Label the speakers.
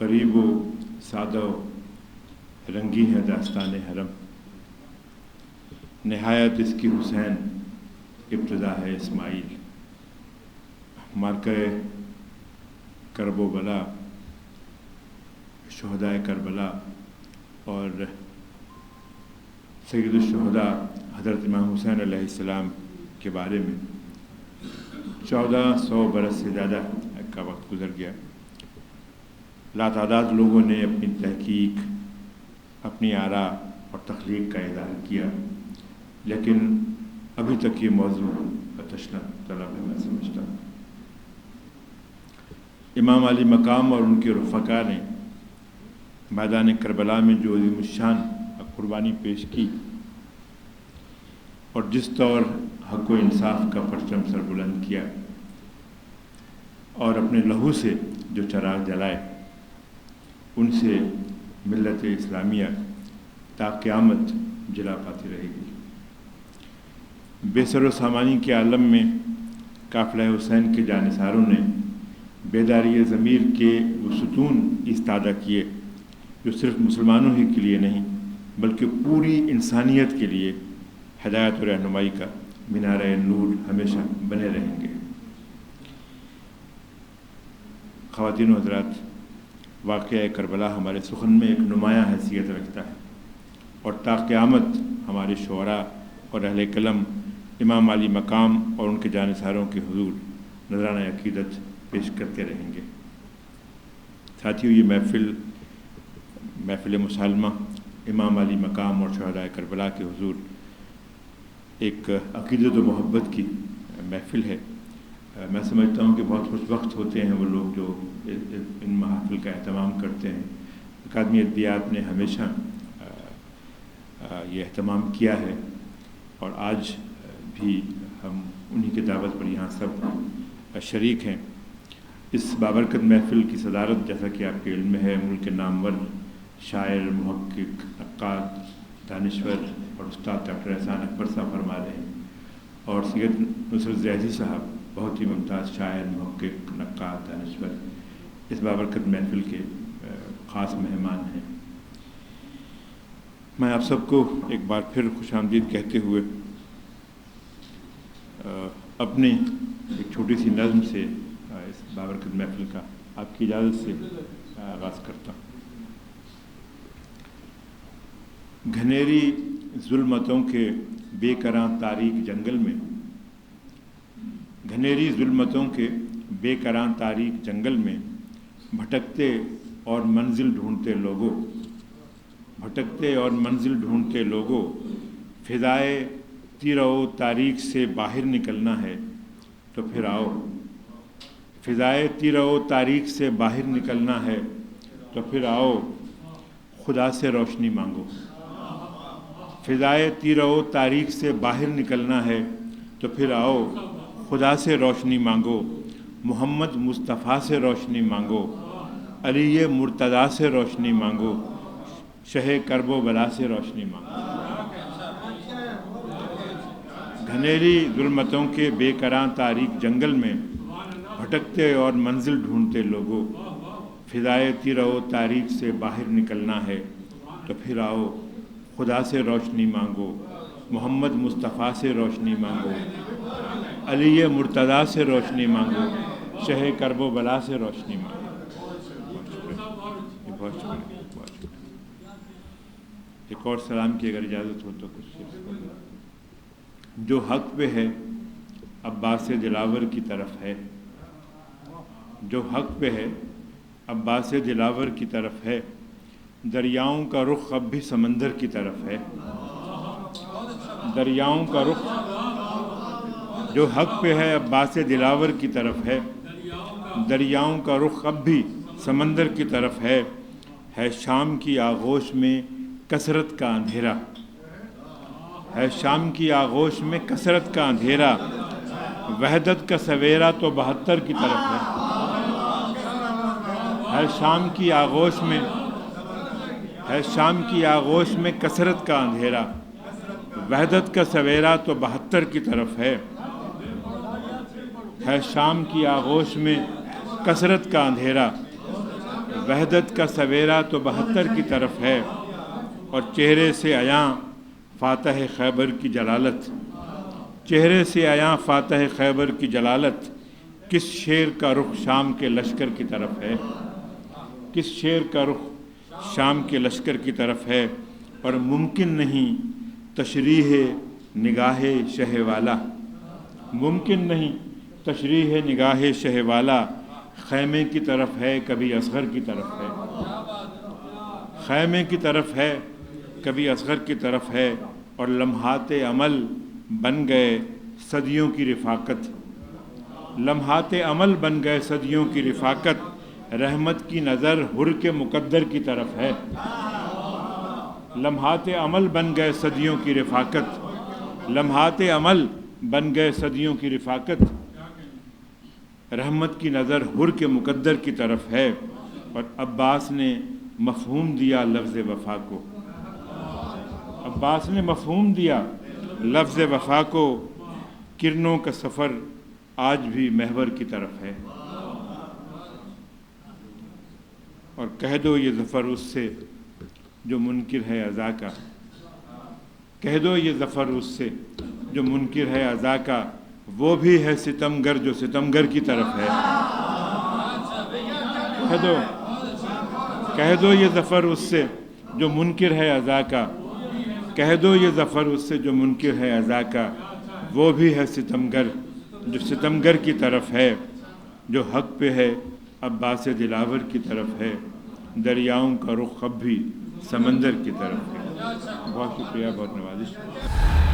Speaker 1: قریب و سادہ رنگی ہے داستان حرم، نہایت اس کی حسین ابتدا ہے اسماعیل۔ مارکہ کرب و بلا، شہدائے کربلا اور سید الشہداء حضرت امام حسین علیہ السلام کے بارے میں 1400 برس سے زیادہ کا وقت گزر گیا۔ لاتعداد لوگوں نے اپنی تحقیق، اپنی آراء اور تخلیق کا اظہار کیا، لیکن ابھی تک یہ موضوع تشنہ طلب ہے، میں سمجھتا ہوں۔ امام علی مقام اور ان کے رفقا نے میدان کربلا میں جو عظیم الشان قربانی پیش کی اور جس طور حق و انصاف کا پرچم سر بلند کیا اور اپنے لہو سے جو چراغ جلائے، ان سے ملت اسلامیہ تا قیامت جلا پاتی رہے گی۔ بے سر و سامانی کے عالم میں قافلہ حسین کے جانثاروں نے بیداری ضمیر کے وہ ستون ایستادہ کیے جو صرف مسلمانوں ہی کے لیے نہیں بلکہ پوری انسانیت کے لیے ہدایت و رہنمائی کا مینارۂ نور ہمیشہ بنے رہیں گے۔ خواتین و حضرات، واقعہ کربلا ہمارے سخن میں ایک نمایاں حیثیت رکھتا ہے اور تا قیامت ہمارے شعراء اور اہل قلم امام علی مقام اور ان کے جانثاروں کے حضور نذرانہ عقیدت پیش کرتے رہیں گے۔ ساتھیو، یہ محفل مسالمہ امام علی مقام اور شہدائے کربلا کے حضور ایک عقیدت و محبت کی محفل ہے۔ میں سمجھتا ہوں کہ بہت خوش وقت ہوتے ہیں وہ لوگ جو ان محافل کا اہتمام کرتے ہیں۔ اکادمی ادبیات نے ہمیشہ یہ اہتمام کیا ہے اور آج بھی ہم انہی کی دعوت پر یہاں سب شریک ہیں۔ اس بابرکت محفل کی صدارت، جیسا کہ آپ کے علم میں ہے، ملک نامور شاعر، محقق، نقاد، دانشور اور استاد ڈاکٹر احسان اکبر صاحب فرما رہے ہیں، اور سید نصرت زیدی صاحب بہت ہی ممتاز شاعر، محقق، نقاد، دانشور اس بابرکت محفل کے خاص مہمان ہیں۔ میں آپ سب کو ایک بار پھر خوش آمدید کہتے ہوئے اپنی ایک چھوٹی سی نظم سے اس بابرکت محفل کا آپ کی اجازت سے آغاز کرتا ہوں۔ گھنیری ظلمتوں کے بے کراں تاریک جنگل میں، گھنیری ظلمتوں کے بے کراں تاریک جنگل میں بھٹکتے اور منزل ڈھونڈتے لوگوں، بھٹکتے اور منزل ڈھونڈتے لوگوں، فضائے تیرہ و تاریک سے باہر نکلنا ہے تو پھر آؤ، فضائے تیرہ و تاریک سے باہر نکلنا ہے تو پھر آؤ، خدا سے روشنی مانگو۔ فضائے تیرہ و تاریک سے باہر نکلنا ہے تو پھر آؤ، خدا سے روشنی مانگو، محمد مصطفیٰ سے روشنی مانگو، علی مرتضیٰ سے روشنی مانگو، شہ کرب و بلا سے روشنی مانگو۔ گھنیری ظلمتوں کے بے کراں تاریک جنگل میں بھٹکتے اور منزل ڈھونڈتے لوگوں، فضائے تیرہ و تاریک سے باہر نکلنا ہے تو پھر آؤ، خدا سے روشنی مانگو، محمد مصطفیٰ سے روشنی مانگو، علی مرتضیٰ سے روشنی مانگو، شہ کرب و بلا سے روشنی مانگو۔ بہت شکریہ۔ ایک اور سلام کی اگر اجازت ہو تو کچھ جو حق پہ ہے عباس دلاور کی طرف ہے، جو حق پہ ہے عباس دلاور کی طرف ہے، دریاؤں کا رخ اب بھی سمندر کی طرف ہے، دریاؤں کا رخ جو حق پہ ہے عباس دلاور کی طرف ہے، دریاؤں کا رخ اب بھی سمندر کی طرف ہے شام کی آغوش میں کثرت کا اندھیرا، ہے شام کی آغوش میں کثرت کا اندھیرا، وحدت کا سویرا تو 72 کی طرف ہے شام کی آغوش میں، ہے شام کی آغوش میں کثرت کا اندھیرا، وحدت کا سویرا تو 72 کی طرف ہے شام کی آغوش میں کثرت کا اندھیرا، وحدت کا سویرا تو 72 کی طرف ہے، اور چہرے سے عیاں فاتح خیبر کی جلالت، چہرے سے عیاں فاتح خیبر کی جلالت، کس شیر کا رخ شام کے لشکر کی طرف ہے، کس شیر کا رخ شام کے لشکر کی طرف ہے، اور ممکن نہیں تشریح نگاہ شہ والا، ممکن نہیں تشریح نگاہ شہ والا، خیمے کی طرف ہے کبھی اصغر کی طرف ہے، خیمے کی طرف ہے کبھی اصغر کی طرف ہے، اور لمحات عمل بن گئے صدیوں کی رفاقت، لمحات عمل بن گئے صدیوں کی رفاقت، رحمت کی نظر حر کے مقدر کی طرف ہے، لمحات عمل بن گئے صدیوں کی رفاقت، لمحات عمل بن گئے صدیوں کی رفاقت، رحمت کی نظر حر کے مقدر کی طرف ہے، اور عباس نے مفہوم دیا لفظ وفا کو، عباس نے مفہوم دیا لفظ وفا کو، کرنوں کا سفر آج بھی محور کی طرف ہے، اور کہہ دو یہ ظفر اس سے جو منکر ہے عزا کا، کہہ دو یہ ظفر اس سے جو منکر ہے عزا کا، وہ بھی ہے ستمگر جو ستمگر کی طرف ہے، کہہ دو یہ ظفر اس سے جو منکر ہے عزا کا، کہہ دو یہ ظفر اس سے جو منکر ہے عزا کا، وہ بھی ہے ستمگر جو ستمگر کی طرف ہے، جو حق پہ ہے عباس دلاور کی طرف ہے، دریاؤں کا رخ اب بھی سمندر کی طرف ہے۔ بہت شکریہ، بہت نوازش۔